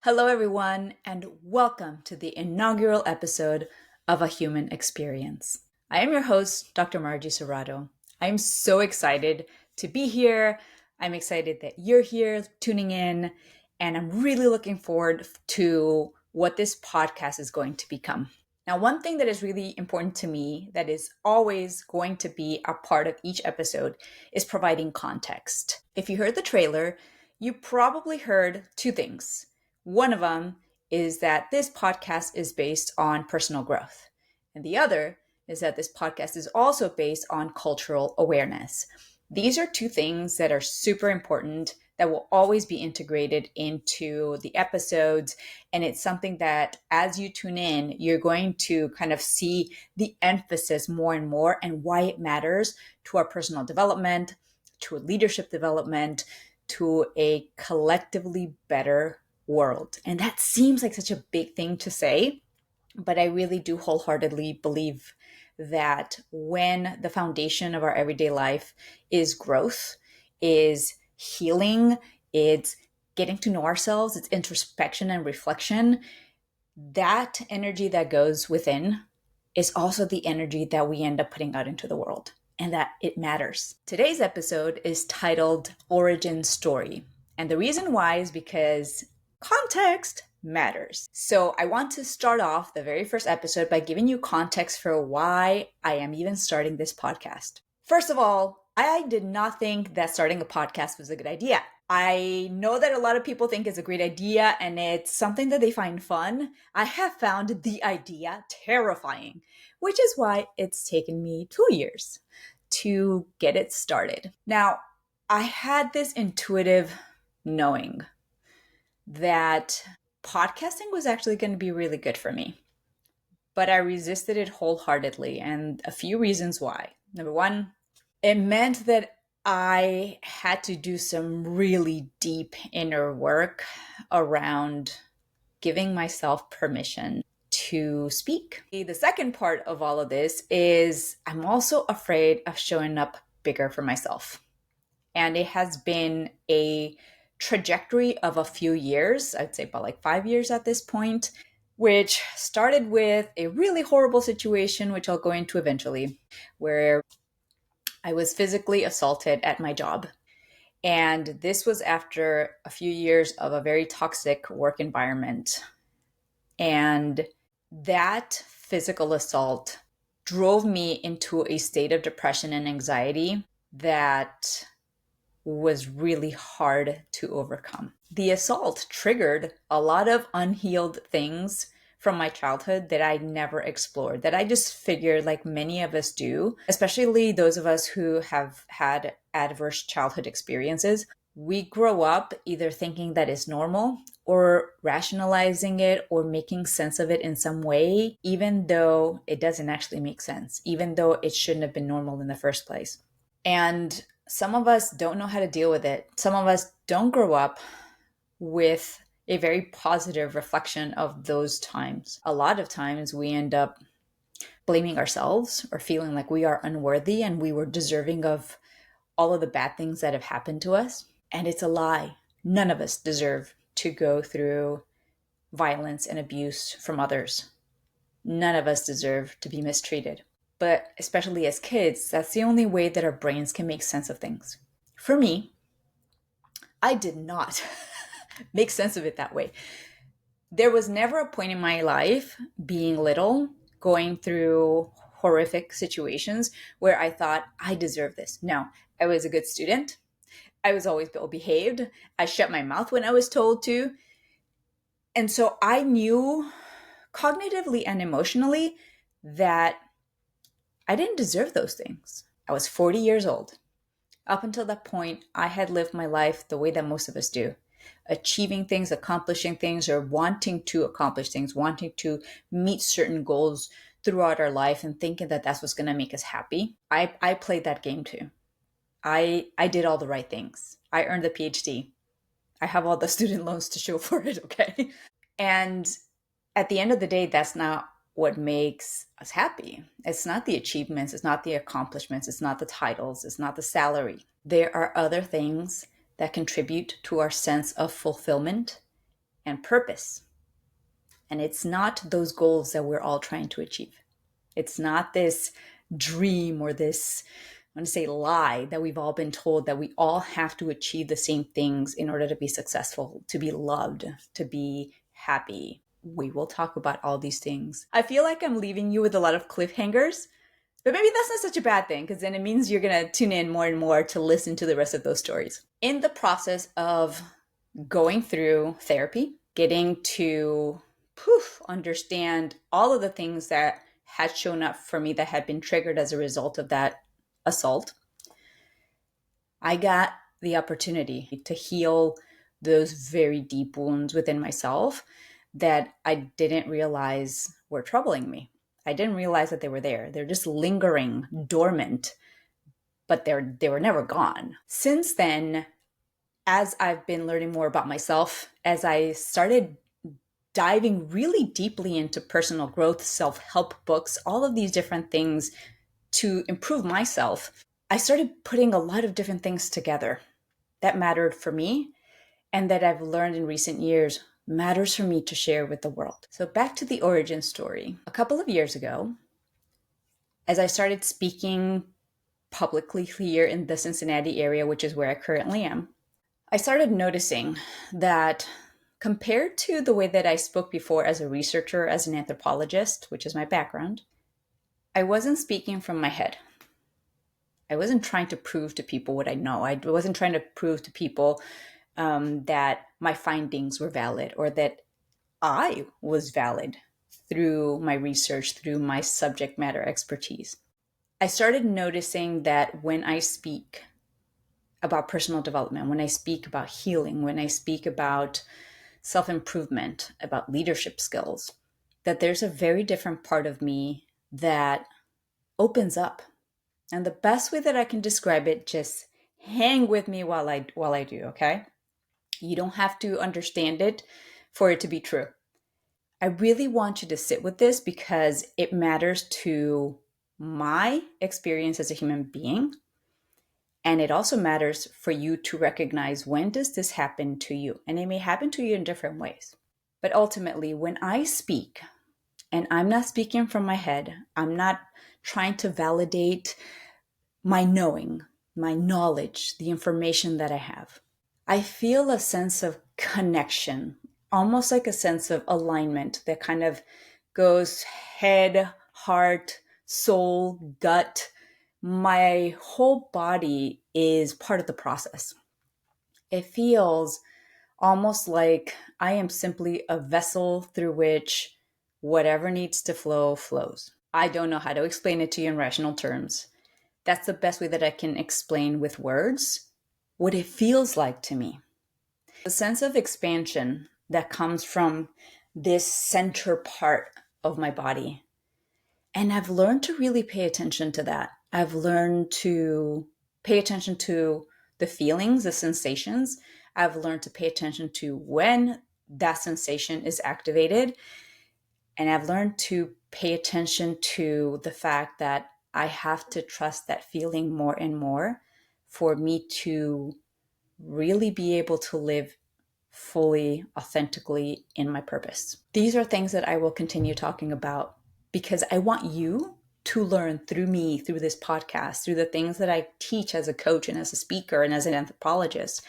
Hello, everyone, and welcome to the inaugural episode of A Human Experience. I am your host, Dr. Margie Serrato. I am so excited to be here. I'm excited that you're here tuning in, and I'm really looking forward to what this podcast is going to become. Now, one thing that is really important to me that is always going to be a part of each episode is providing context. If you heard the trailer, you probably heard two things. One of them is that this podcast is based on personal growth. And the other is that this podcast is also based on cultural awareness. These are two things that are super important that will always be integrated into the episodes. And it's something that as you tune in, you're going to kind of see the emphasis more and more and why it matters to our personal development, to leadership development, to a collectively better world. And that seems like such a big thing to say, but I really do wholeheartedly believe that when the foundation of our everyday life is growth, is healing, it's getting to know ourselves, it's introspection and reflection, that energy that goes within is also the energy that we end up putting out into the world, and that it matters. Today's episode is titled Origin Story. And the reason why is because context matters. So I want to start off the very first episode by giving you context for why I am even starting this podcast. First of all, I did not think that starting a podcast was a good idea. I know that a lot of people think it's a great idea and it's something that they find fun. I have found the idea terrifying, which is why it's taken me 2 years to get it started. Now, I had this intuitive knowing that podcasting was actually going to be really good for me, but I resisted it wholeheartedly, and a few reasons why. Number one, it meant that I had to do some really deep inner work around giving myself permission to speak. The second part of all of this is I'm also afraid of showing up bigger for myself. And it has been a trajectory of a few years, I'd say about like 5 years at this point, which started with a really horrible situation, which I'll go into eventually, where I was physically assaulted at my job. And this was after a few years of a very toxic work environment. And that physical assault drove me into a state of depression and anxiety that was really hard to overcome. The assault triggered a lot of unhealed things from my childhood that I never explored, that I just figured, like many of us do, especially those of us who have had adverse childhood experiences. We grow up either thinking that it's normal or rationalizing it or making sense of it in some way, even though it doesn't actually make sense, even though it shouldn't have been normal in the first place. And some of us don't know how to deal with it. Some of us don't grow up with a very positive reflection of those times. A lot of times we end up blaming ourselves or feeling like we are unworthy and we were deserving of all of the bad things that have happened to us. And it's a lie. None of us deserve to go through violence and abuse from others. None of us deserve to be mistreated. But especially as kids, that's the only way that our brains can make sense of things. For me, I did not make sense of it that way. There was never a point in my life, being little, going through horrific situations where I thought, I deserve this. No, I was a good student. I was always well behaved. I shut my mouth when I was told to. And so I knew cognitively and emotionally that I didn't deserve those things. I was 40 years old. Up until that point, I had lived my life the way that most of us do, achieving things, accomplishing things, or wanting to accomplish things, wanting to meet certain goals throughout our life and thinking that that's what's going to make us happy. I played that game too. I did all the right things. I earned the PhD. I have all the student loans to show for it, okay? And at the end of the day, that's not what makes us happy. It's not the achievements, it's not the accomplishments, it's not the titles, it's not the salary. There are other things that contribute to our sense of fulfillment and purpose. And it's not those goals that we're all trying to achieve. It's not this dream or this, I want to say, lie that we've all been told that we all have to achieve the same things in order to be successful, to be loved, to be happy. We will talk about all these things. I feel like I'm leaving you with a lot of cliffhangers, but maybe that's not such a bad thing, because then it means you're going to tune in more and more to listen to the rest of those stories. In the process of going through therapy, getting to understand all of the things that had shown up for me that had been triggered as a result of that assault, I got the opportunity to heal those very deep wounds within myself that I didn't realize were troubling me. I didn't realize that they were there. They're just lingering, dormant, but they were never gone. Since then, as I've been learning more about myself, as I started diving really deeply into personal growth, self-help books, all of these different things to improve myself, I started putting a lot of different things together that mattered for me and that I've learned in recent years matters for me to share with the world. So back to the origin story. A couple of years ago, as I started speaking publicly here in the Cincinnati area, which is where I currently am, I started noticing that compared to the way that I spoke before as a researcher, as an anthropologist, which is my background, I wasn't speaking from my head. I wasn't trying to prove to people what I know. I wasn't trying to prove to people that my findings were valid or that I was valid through my research, through my subject matter expertise. I started noticing that when I speak about personal development, when I speak about healing, when I speak about self-improvement, about leadership skills, that there's a very different part of me that opens up. And the best way that I can describe it, just hang with me while I do, okay? You don't have to understand it for it to be true. I really want you to sit with this because it matters to my experience as a human being. And it also matters for you to recognize, when does this happen to you? And it may happen to you in different ways. But ultimately, when I speak, and I'm not speaking from my head, I'm not trying to validate my knowing, my knowledge, the information that I have, I feel a sense of connection, almost like a sense of alignment that kind of goes head, heart, soul, gut. My whole body is part of the process. It feels almost like I am simply a vessel through which whatever needs to flow flows. I don't know how to explain it to you in rational terms. That's the best way that I can explain with words what it feels like to me. The sense of expansion that comes from this center part of my body. And I've learned to really pay attention to that. I've learned to pay attention to the feelings, the sensations. I've learned to pay attention to when that sensation is activated. And I've learned to pay attention to the fact that I have to trust that feeling more and more for me to really be able to live fully, authentically in my purpose. These are things that I will continue talking about because I want you to learn through me, through this podcast, through the things that I teach as a coach and as a speaker and as an anthropologist.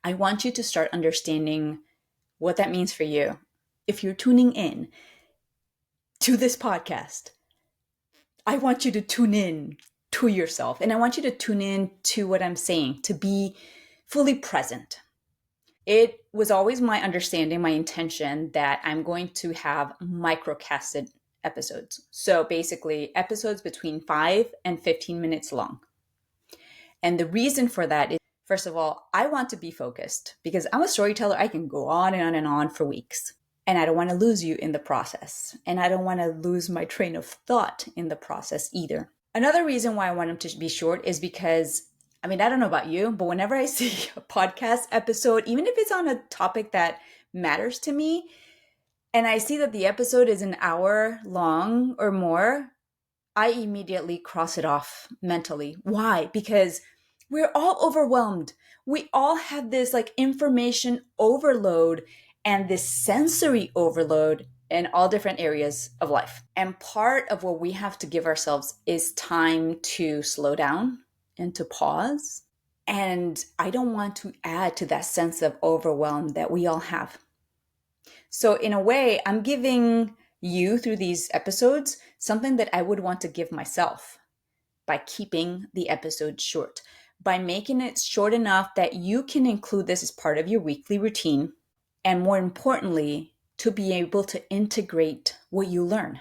I want you to start understanding what that means for you. If you're tuning in to this podcast, I want you to tune in to yourself, and I want you to tune in to what I'm saying, to be fully present. It was always my understanding, my intention, that I'm going to have microcasted episodes. So basically episodes between 5 and 15 minutes long. And the reason for that is, first of all, I want to be focused because I'm a storyteller. I can go on and on and on for weeks. And I don't want to lose you in the process. And I don't want to lose my train of thought in the process either. Another reason why I want them to be short is because, I don't know about you, but whenever I see a podcast episode, even if it's on a topic that matters to me, and I see that the episode is an hour long or more, I immediately cross it off mentally. Why? Because we're all overwhelmed. We all have this information overload, and this sensory overload in all different areas of life. And part of what we have to give ourselves is time to slow down and to pause. And I don't want to add to that sense of overwhelm that we all have. So in a way, I'm giving you through these episodes something that I would want to give myself by keeping the episode short, by making it short enough that you can include this as part of your weekly routine. And more importantly, to be able to integrate what you learn,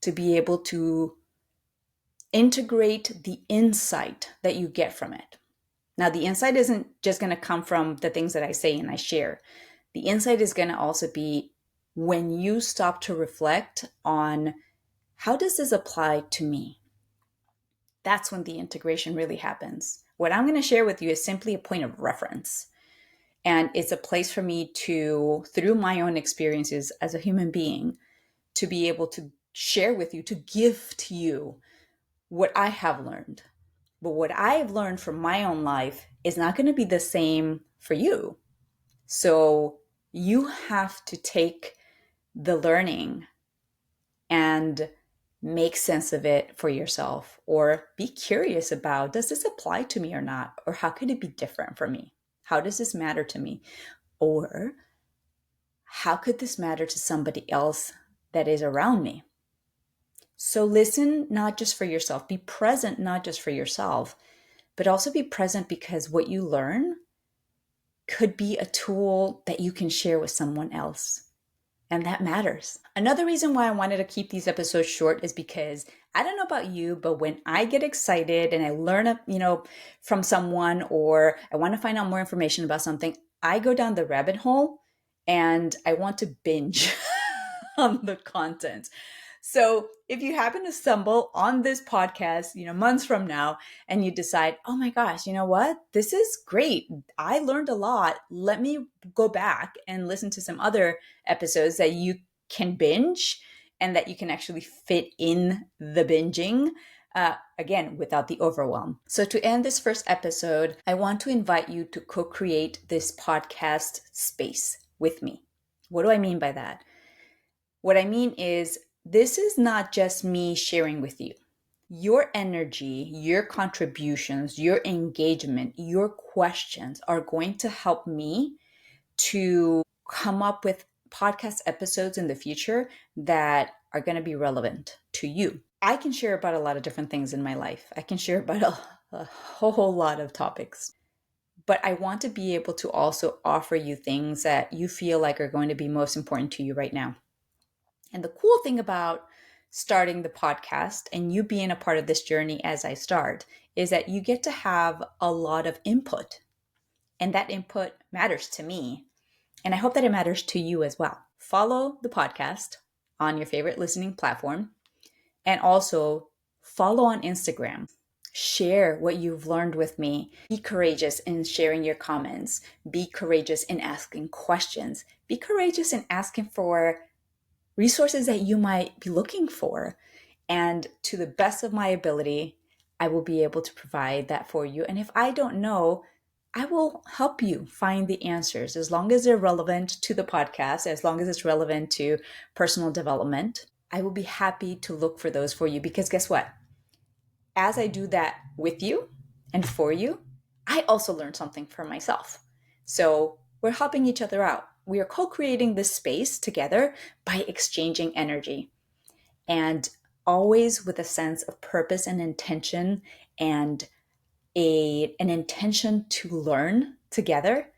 to be able to integrate the insight that you get from it. Now, the insight isn't just going to come from the things that I say and I share. The insight is going to also be when you stop to reflect on how does this apply to me? That's when the integration really happens. What I'm going to share with you is simply a point of reference. And it's a place for me to, through my own experiences as a human being, to be able to share with you, to give to you what I have learned. But what I've learned from my own life is not going to be the same for you. So you have to take the learning and make sense of it for yourself, or be curious about, does this apply to me or not? Or how could it be different for me? How does this matter to me? Or how could this matter to somebody else that is around me? So listen, not just for yourself, be present, not just for yourself, but also be present because what you learn could be a tool that you can share with someone else. And that matters. Another reason why I wanted to keep these episodes short is because I don't know about you, but when I get excited and I learn, from someone, or I want to find out more information about something, I go down the rabbit hole and I want to binge on the content. So if you happen to stumble on this podcast, months from now, and you decide, oh my gosh, you know what? This is great. I learned a lot. Let me go back and listen to some other episodes that you can binge and that you can actually fit in the binging, again, without the overwhelm. So to end this first episode, I want to invite you to co-create this podcast space with me. What do I mean by that? What I mean is, this is not just me sharing with you. Your energy, your contributions, your engagement, your questions are going to help me to come up with podcast episodes in the future that are going to be relevant to you. I can share about a lot of different things in my life. I can share about a whole lot of topics. But I want to be able to also offer you things that you feel like are going to be most important to you right now. And the cool thing about starting the podcast and you being a part of this journey as I start is that you get to have a lot of input. And that input matters to me. And I hope that it matters to you as well. Follow the podcast on your favorite listening platform. And also follow on Instagram. Share what you've learned with me. Be courageous in sharing your comments. Be courageous in asking questions. Be courageous in asking for resources that you might be looking for. And to the best of my ability, I will be able to provide that for you. And if I don't know, I will help you find the answers as long as they're relevant to the podcast, as long as it's relevant to personal development. I will be happy to look for those for you, because guess what? As I do that with you and for you, I also learn something for myself. So we're helping each other out. We are co-creating this space together by exchanging energy, and always with a sense of purpose and intention, and an intention to learn together.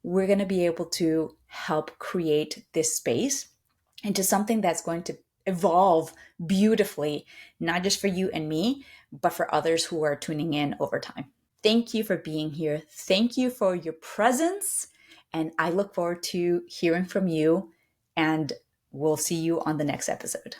We're going to be able to help create this space into something that's going to evolve beautifully, not just for you and me, but for others who are tuning in over time. Thank you for being here. Thank you for your presence. And I look forward to hearing from you, and we'll see you on the next episode.